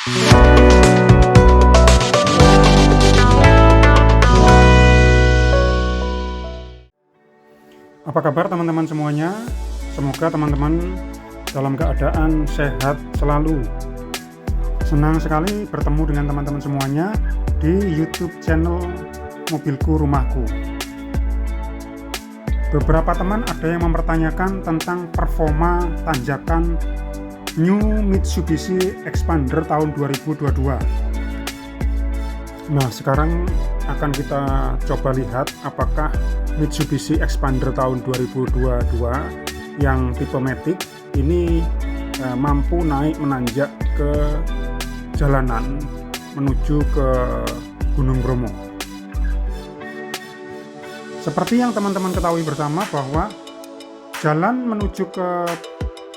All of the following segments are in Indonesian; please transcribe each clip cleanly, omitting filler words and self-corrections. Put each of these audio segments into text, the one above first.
Apa kabar teman-teman semuanya? Semoga teman-teman dalam keadaan sehat selalu. Senang sekali bertemu dengan teman-teman semuanya di YouTube channel Mobilku Rumahku. Beberapa teman ada yang mempertanyakan tentang performa tanjakan New Mitsubishi Xpander tahun 2022. Nah, sekarang akan kita coba lihat apakah Mitsubishi Xpander tahun 2022 yang tipe Matic ini mampu naik menanjak ke jalanan menuju ke Gunung Bromo. Seperti yang teman-teman ketahui bersama bahwa jalan menuju ke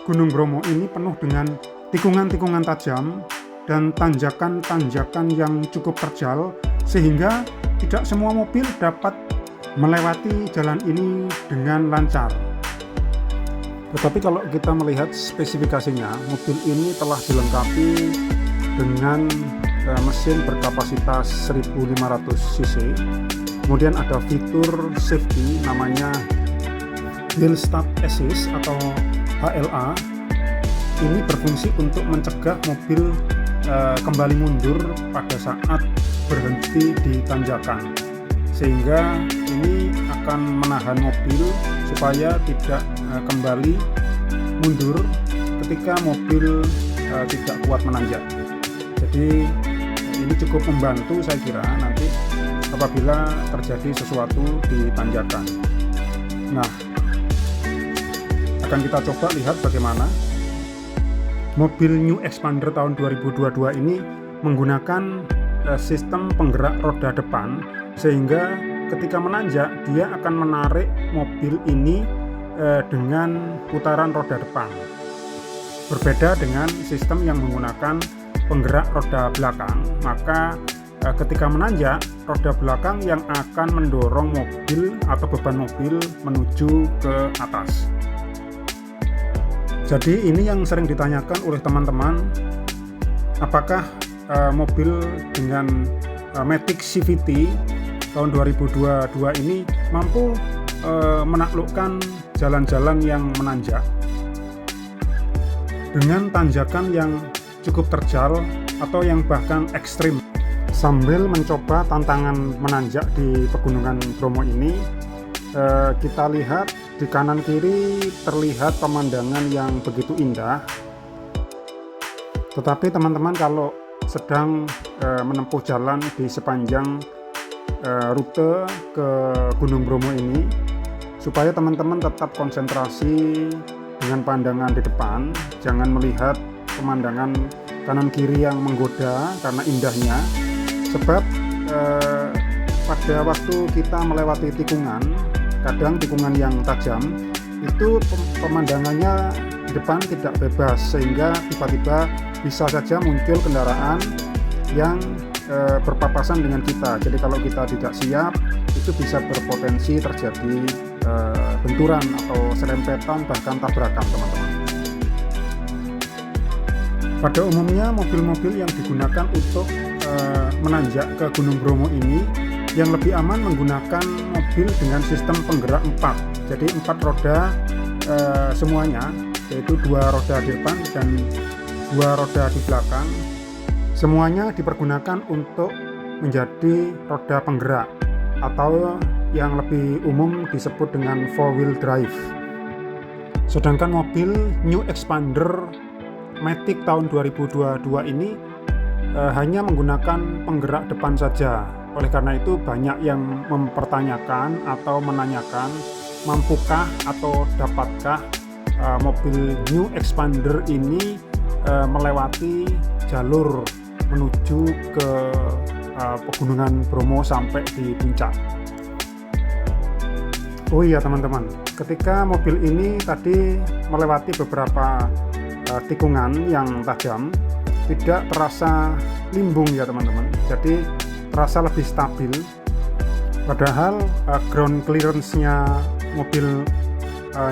Gunung Bromo ini penuh dengan tikungan-tikungan tajam dan tanjakan-tanjakan yang cukup terjal, sehingga tidak semua mobil dapat melewati jalan ini dengan lancar. Tetapi kalau kita melihat spesifikasinya, mobil ini telah dilengkapi dengan mesin berkapasitas 1500 cc. Kemudian ada fitur safety namanya Hill Start Assist atau HLA. Ini berfungsi untuk mencegah mobil kembali mundur pada saat berhenti di tanjakan, sehingga ini akan menahan mobil supaya tidak kembali mundur ketika mobil tidak kuat menanjak. Jadi ini cukup membantu saya kira nanti apabila terjadi sesuatu di tanjakan. Nah, akan kita coba lihat bagaimana mobil New Xpander tahun 2022 ini menggunakan sistem penggerak roda depan, sehingga ketika menanjak dia akan menarik mobil ini dengan putaran roda depan. Berbeda dengan sistem yang menggunakan penggerak roda belakang, maka ketika menanjak, roda belakang yang akan mendorong mobil atau beban mobil menuju ke atas. Jadi ini yang sering ditanyakan oleh teman-teman, apakah mobil dengan Matic CVT tahun 2022 ini mampu menaklukkan jalan-jalan yang menanjak dengan tanjakan yang cukup terjal atau yang bahkan ekstrim. Sambil mencoba tantangan menanjak di Pegunungan Bromo ini, kita lihat di kanan kiri terlihat pemandangan yang begitu indah. Tetapi teman-teman kalau sedang menempuh jalan di sepanjang rute ke Gunung Bromo ini, supaya teman-teman tetap konsentrasi dengan pandangan di depan, jangan melihat pemandangan kanan kiri yang menggoda karena indahnya. Sebab pada waktu kita melewati tikungan, kadang tikungan yang tajam itu pemandangannya di depan tidak bebas, sehingga tiba-tiba bisa saja muncul kendaraan yang berpapasan dengan kita. Jadi kalau kita tidak siap, itu bisa berpotensi terjadi benturan atau serempetan, bahkan tabrakan, teman-teman. Pada umumnya mobil-mobil yang digunakan untuk menanjak ke Gunung Bromo ini yang lebih aman menggunakan mobil dengan sistem penggerak 4. Jadi 4 roda semuanya, yaitu 2 roda di depan dan 2 roda di belakang. Semuanya dipergunakan untuk menjadi roda penggerak atau yang lebih umum disebut dengan 4-wheel drive. Sedangkan mobil New Xpander Matic tahun 2022 ini hanya menggunakan penggerak depan saja. Oleh karena itu banyak yang mempertanyakan atau menanyakan, mampukah atau dapatkah mobil New Xpander ini melewati jalur menuju ke Pegunungan Bromo sampai di puncak. Oh iya teman-teman, ketika mobil ini tadi melewati beberapa tikungan yang tajam, tidak terasa limbung ya teman-teman, jadi terasa lebih stabil. Padahal ground clearance-nya mobil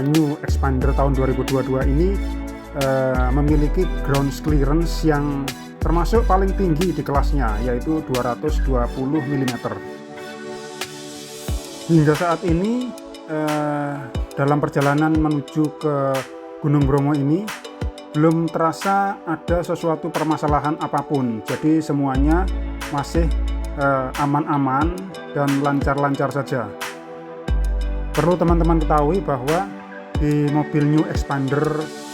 New Xpander tahun 2022 ini memiliki ground clearance yang termasuk paling tinggi di kelasnya, yaitu 220 mm. Hingga saat ini dalam perjalanan menuju ke Gunung Bromo ini belum terasa ada sesuatu permasalahan apapun, jadi semuanya masih aman-aman dan lancar-lancar saja. Perlu teman-teman ketahui bahwa di mobil New Expander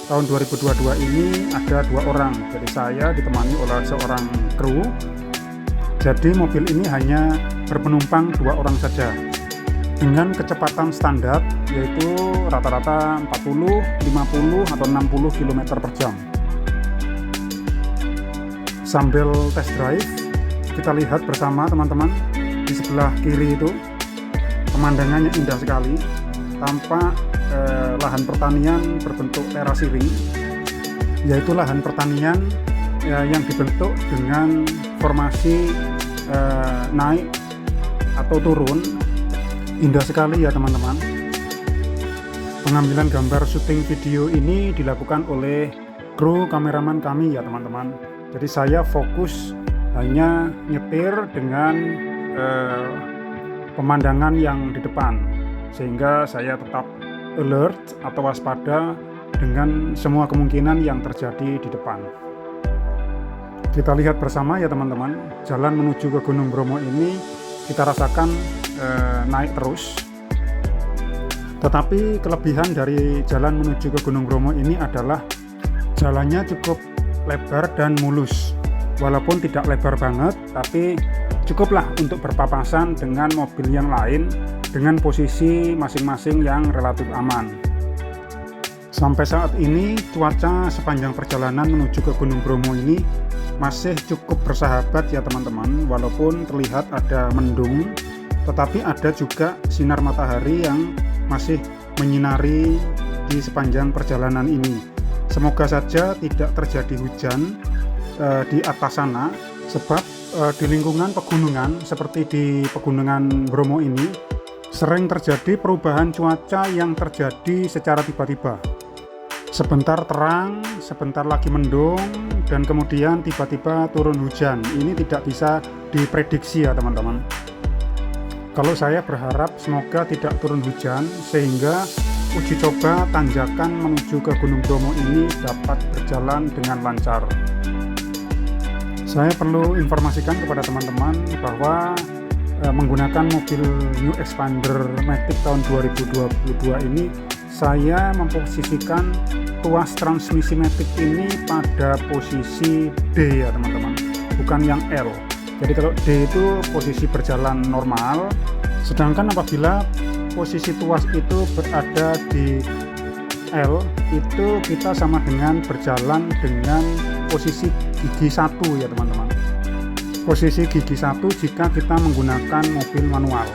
tahun 2022 ini ada 2 orang, jadi saya ditemani oleh seorang kru. Jadi mobil ini hanya berpenumpang 2 orang saja dengan kecepatan standar, yaitu rata-rata 40, 50 atau 60 km per jam. Sambil test drive, kita lihat bersama teman-teman di sebelah kiri itu pemandangannya indah sekali, tampak lahan pertanian berbentuk terasiring, yaitu lahan pertanian yang dibentuk dengan formasi naik atau turun. Indah sekali ya teman-teman. Pengambilan gambar syuting video ini dilakukan oleh kru kameraman kami ya teman-teman. Jadi saya fokus hanya nyetir dengan pemandangan yang di depan, sehingga saya tetap alert atau waspada dengan semua kemungkinan yang terjadi di depan. Kita lihat bersama ya teman-teman, jalan menuju ke Gunung Bromo ini kita rasakan naik terus. Tetapi kelebihan dari jalan menuju ke Gunung Bromo ini adalah jalannya cukup lebar dan mulus. Walaupun tidak lebar banget, tapi cukuplah untuk berpapasan dengan mobil yang lain dengan posisi masing-masing yang relatif aman. Sampai saat ini cuaca sepanjang perjalanan menuju ke Gunung Bromo ini masih cukup bersahabat ya teman-teman. Walaupun terlihat ada mendung, tetapi ada juga sinar matahari yang masih menyinari di sepanjang perjalanan ini. Semoga saja tidak terjadi hujan di atas sana, sebab di lingkungan pegunungan seperti di Pegunungan Bromo ini sering terjadi perubahan cuaca yang terjadi secara tiba-tiba. Sebentar terang, sebentar lagi mendung, dan kemudian tiba-tiba turun hujan. Ini tidak bisa diprediksi ya teman-teman. Kalau saya berharap semoga tidak turun hujan, sehingga uji coba tanjakan menuju ke Gunung Bromo ini dapat berjalan dengan lancar. Saya perlu informasikan kepada teman-teman bahwa menggunakan mobil New Expander Matic tahun 2022 ini, saya memposisikan tuas transmisi Matic ini pada posisi D ya teman-teman, bukan yang L. Jadi kalau D itu posisi berjalan normal, sedangkan apabila posisi tuas itu berada di L, itu kita sama dengan berjalan dengan posisi gigi 1 ya teman-teman. Posisi gigi 1 jika kita menggunakan mobil manual.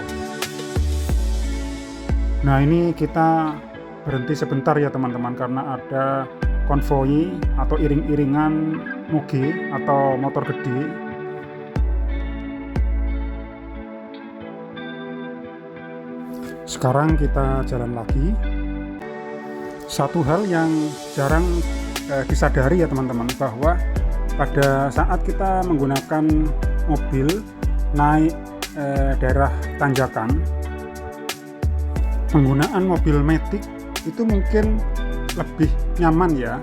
Nah ini kita berhenti sebentar ya teman-teman, karena ada konvoi atau iring-iringan moge atau motor gede. Sekarang kita jalan lagi. Satu hal yang jarang disadari ya teman-teman, bahwa pada saat kita menggunakan mobil naik daerah tanjakan, penggunaan mobil Matic itu mungkin lebih nyaman ya,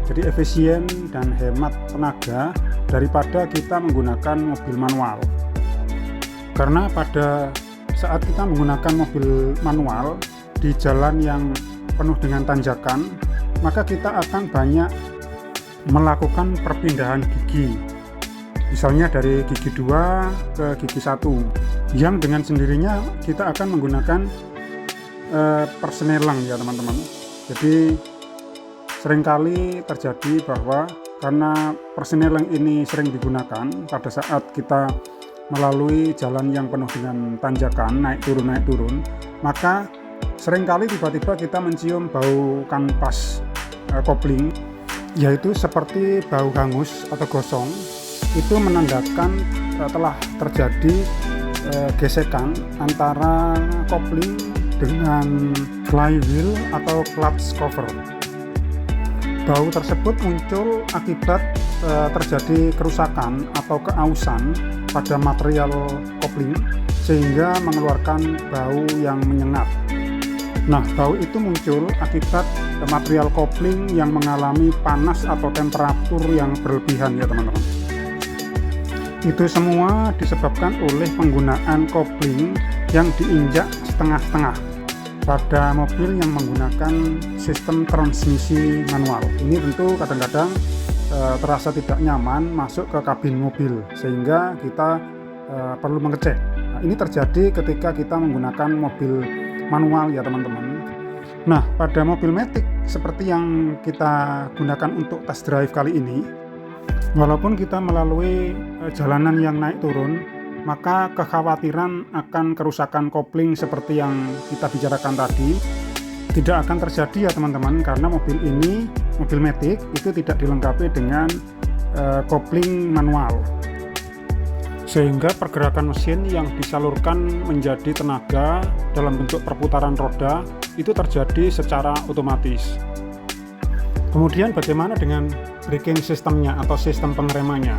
jadi efisien dan hemat tenaga daripada kita menggunakan mobil manual. Karena pada saat kita menggunakan mobil manual di jalan yang penuh dengan tanjakan, maka kita akan banyak melakukan perpindahan gigi, misalnya dari gigi 2 ke gigi 1, yang dengan sendirinya kita akan menggunakan persenelang ya teman-teman. Jadi seringkali terjadi bahwa karena persenelang ini sering digunakan pada saat kita melalui jalan yang penuh dengan tanjakan, naik turun, maka seringkali tiba-tiba kita mencium bau kanpas kopling, yaitu seperti bau hangus atau gosong. Itu menandakan telah terjadi gesekan antara kopling dengan flywheel atau clutch cover. Bau tersebut muncul akibat terjadi kerusakan atau keausan pada material kopling sehingga mengeluarkan bau yang menyengat. Nah, bau itu muncul akibat material kopling yang mengalami panas atau temperatur yang berlebihan ya teman-teman. Itu semua disebabkan oleh penggunaan kopling yang diinjak setengah-setengah pada mobil yang menggunakan sistem transmisi manual. Ini tentu kadang-kadang terasa tidak nyaman masuk ke kabin mobil sehingga kita perlu mengecek. Nah, ini terjadi ketika kita menggunakan mobil manual ya teman-teman. Nah, pada mobil matic seperti yang kita gunakan untuk test drive kali ini, walaupun kita melalui jalanan yang naik turun, maka kekhawatiran akan kerusakan kopling seperti yang kita bicarakan tadi tidak akan terjadi ya teman-teman, karena mobil ini, mobil matic itu tidak dilengkapi dengan kopling manual, sehingga pergerakan mesin yang disalurkan menjadi tenaga dalam bentuk perputaran roda itu terjadi secara otomatis. Kemudian bagaimana dengan braking sistemnya atau sistem pengeremannya?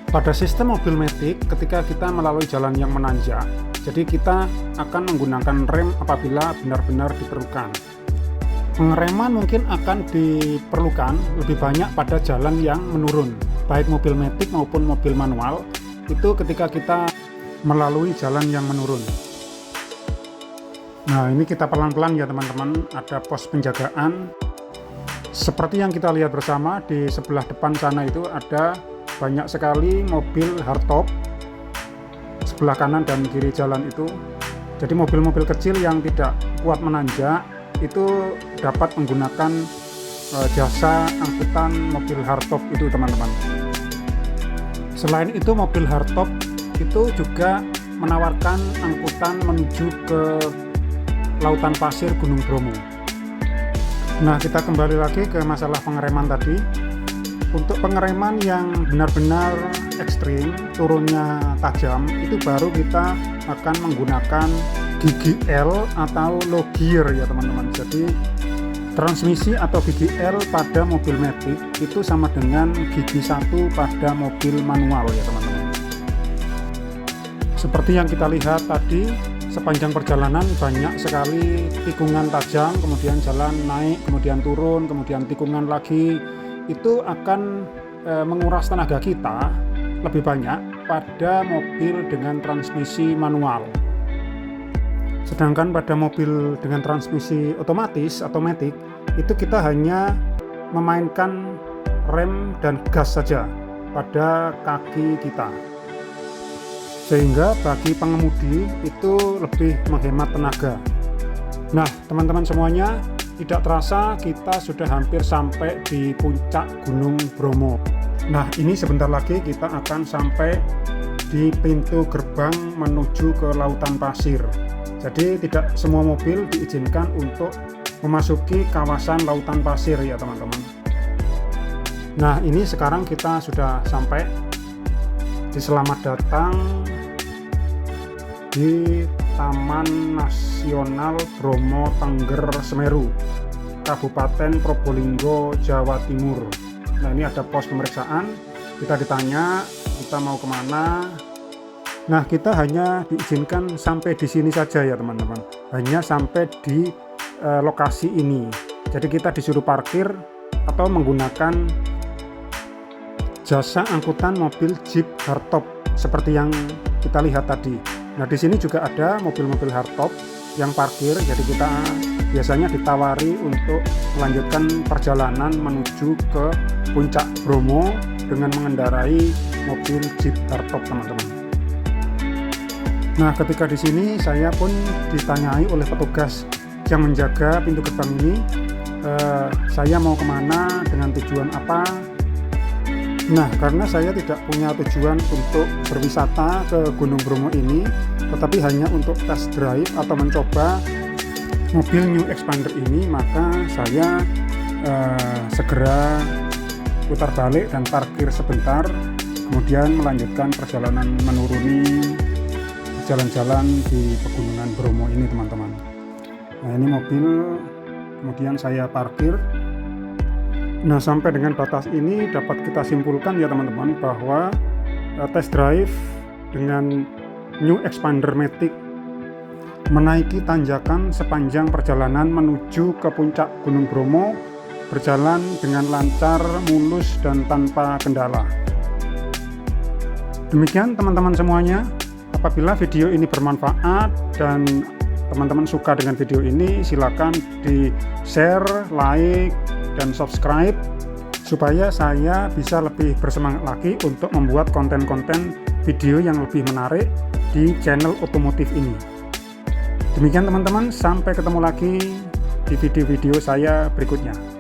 Pada sistem mobil matic, ketika kita melalui jalan yang menanjak, jadi kita akan menggunakan rem apabila benar-benar diperlukan. Pengereman mungkin akan diperlukan lebih banyak pada jalan yang menurun, baik mobil matic maupun mobil manual, itu ketika kita melalui jalan yang menurun. Nah, ini kita pelan-pelan ya teman-teman, ada pos penjagaan. Seperti yang kita lihat bersama di sebelah depan sana itu ada banyak sekali mobil hardtop sebelah kanan dan kiri jalan itu. Jadi mobil-mobil kecil yang tidak kuat menanjak itu dapat menggunakan jasa angkutan mobil hardtop itu teman-teman. Selain itu, mobil hardtop itu juga menawarkan angkutan menuju ke lautan pasir Gunung Bromo. Nah, kita kembali lagi ke masalah pengereman tadi. Untuk pengereman yang benar-benar ekstrim, turunnya tajam, itu baru kita akan menggunakan gigi L atau low gear ya teman-teman. Jadi transmisi atau gigi L pada mobil matic itu sama dengan gigi 1 pada mobil manual ya teman-teman. Seperti yang kita lihat tadi, sepanjang perjalanan banyak sekali tikungan tajam, kemudian jalan naik, kemudian turun, kemudian tikungan lagi. Itu akan menguras tenaga kita lebih banyak pada mobil dengan transmisi manual. Sedangkan pada mobil dengan transmisi otomatis atau matic itu kita hanya memainkan rem dan gas saja pada kaki kita, sehingga bagi pengemudi itu lebih menghemat tenaga. Nah teman-teman semuanya, tidak terasa kita sudah hampir sampai di puncak Gunung Bromo. Nah ini sebentar lagi kita akan sampai di pintu gerbang menuju ke lautan pasir. Jadi tidak semua mobil diizinkan untuk memasuki kawasan lautan pasir ya teman-teman. Nah ini sekarang kita sudah sampai di selamat datang di Taman Nasional Bromo Tengger Semeru, Kabupaten Probolinggo, Jawa Timur. Nah ini ada pos pemeriksaan, kita ditanya kita mau kemana. Nah kita hanya diizinkan sampai di sini saja ya teman-teman, hanya sampai di lokasi ini. Jadi kita disuruh parkir atau menggunakan jasa angkutan mobil Jeep hardtop seperti yang kita lihat tadi. Nah di sini juga ada mobil-mobil hardtop yang parkir, jadi kita biasanya ditawari untuk melanjutkan perjalanan menuju ke puncak Bromo dengan mengendarai mobil Jeep hardtop teman-teman. Nah ketika di sini saya pun ditanyai oleh petugas yang menjaga pintu gerbang ini, saya mau kemana, dengan tujuan apa. Nah karena saya tidak punya tujuan untuk berwisata ke Gunung Bromo ini, tetapi hanya untuk test drive atau mencoba mobil New Xpander ini, maka saya segera putar balik dan parkir sebentar, kemudian melanjutkan perjalanan menuruni jalan-jalan di pegunungan Bromo ini teman-teman. Nah ini mobil kemudian saya parkir Nah, sampai dengan batas ini dapat kita simpulkan ya teman-teman bahwa test drive dengan New Xpander Matic menaiki tanjakan sepanjang perjalanan menuju ke puncak Gunung Bromo berjalan dengan lancar, mulus, dan tanpa kendala. Demikian teman-teman semuanya, apabila video ini bermanfaat dan teman-teman suka dengan video ini, silakan di share, like, dan subscribe supaya saya bisa lebih bersemangat lagi untuk membuat konten-konten video yang lebih menarik di channel otomotif ini. Demikian teman-teman, sampai ketemu lagi di video-video saya berikutnya.